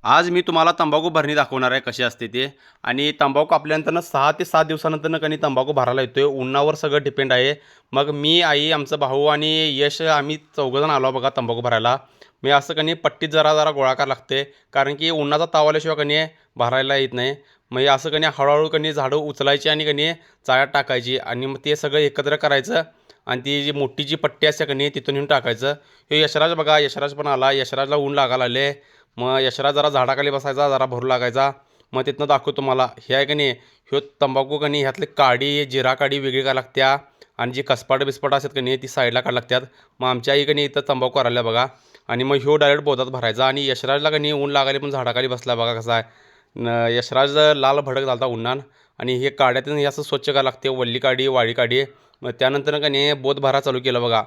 आज मी तुम्हाला तंबाखू भरणी दाखवणार आहे कशी असते ते. आणि तंबाखू कापल्यानंतर 6 ते 7 दिवसानंतर कणी तंबाखू भरायला येतोय. उन्हावर सगळं डिपेंड आहे. मग मी, आई, आमचा भाऊ आणि यश आम्ही चौघंजण आलो बघा तंबाखू भरायला. मी असं कणी पट्टीत जरा जरा गोळा करायला लागते, कारण की उन्हाचा ताव आल्याशिवाय कणी भरायला येत नाही. मग हे असं कणी हळूहळू कणी झाडं उचलायची आणि कणी चाळ्यात टाकायची आणि मग ते सगळं एकत्र करायचं आणि ती जी मोठी जी पट्टी असते कणी तिथून येऊन टाकायचं. हे यशराज बघा, यशराज पण आला. यशराजला ऊन लागायला लागले. मग यशराज जरा झाडाखाली बसायचा, जरा भरू लागायचा. मग तिथनं दाखवतो तुम्हाला. हे आहे की नाही, ह्यो तंबाखू की नाही ह्यातली काडी, जिरा काडी वेगळी काय लागत्या आणि जी कसपाट बिस्पाट असतात की नाही ती साईडला काढ लागतात. मग आमच्या आई की नाही इथं तंबाखू करायला बघा. आणि मग ह्यो डायरेक्ट बोधात भरायचा आणि यशराजला की नाही ऊन लागायला पण झाडाखाली बसला बघा कसा आहे. यशराज लाल भडक झाला उन्हान. आणि हे काड्यातून हे असं स्वच्छ करायला लागते, वल्ली काडी, वाळी काडी. मग त्यानंतर का नाही बोध भरा चालू केलं बघा.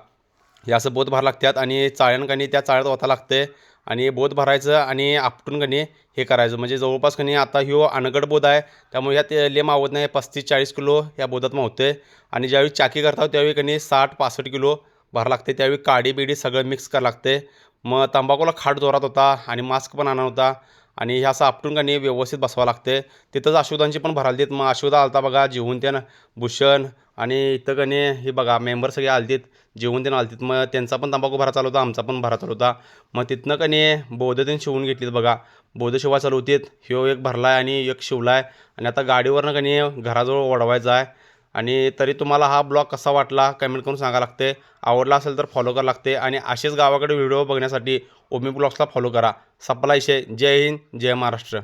हे असं बोध भरा लागतात आणि चाळ्यानं का नाही त्या चाळ्यात ओता लागते आणि बोध भरायचं आणि आपटून कणी हे करायचं. म्हणजे जवळपास कणी आता ह्यो अनगड बोध आहे, त्यामुळे ह्यात ले मावत नाही. 35-40 किलो या बोधात मावते. आणि ज्यावेळी चाकी करतात त्यावेळी कणी 60-65 किलो भरावं लागते. त्यावेळी काडी बिडी सगळं मिक्स करावं लागते. मग तंबाखूला खाट जोरात होता आणि मास्क पण आणा होता. आणि हे असं आपटून कणी व्यवस्थित बसवावं लागते. तिथंच अश्वदांची पण भरायला देत. मग अश्वदा आलता बघा जेवून त्यानं, भूषण. आणि इथं कणी हे बघा मेंबर सगळे आलतीत, जेवून त्यानं आलतीत. मग त्यांचा पण तंबाखू भरा चालू होता, आमचा पण भरा चालू होता. मग तिथनं कणी बौद्ध त्यांनी शिवून घेतलीत बघा. बौद्ध शिवा चालू होतीत. ह्यो एक भरलाय आणि एक शिवलाय. आणि आता गाडीवरनं कणी घराजवळ ओढवायचा आहे. आणि तरी तुम्हाला हा ब्लॉग कसा वाटला कमेंट करून सांगा लागते. आवडला असेल तर फॉलो करावं लागते. आणि असेच गावाकडे व्हिडिओ बघण्यासाठी ओमी ब्लॉग्सला फॉलो करा. सपला विषय. जय हिंद, जय महाराष्ट्र.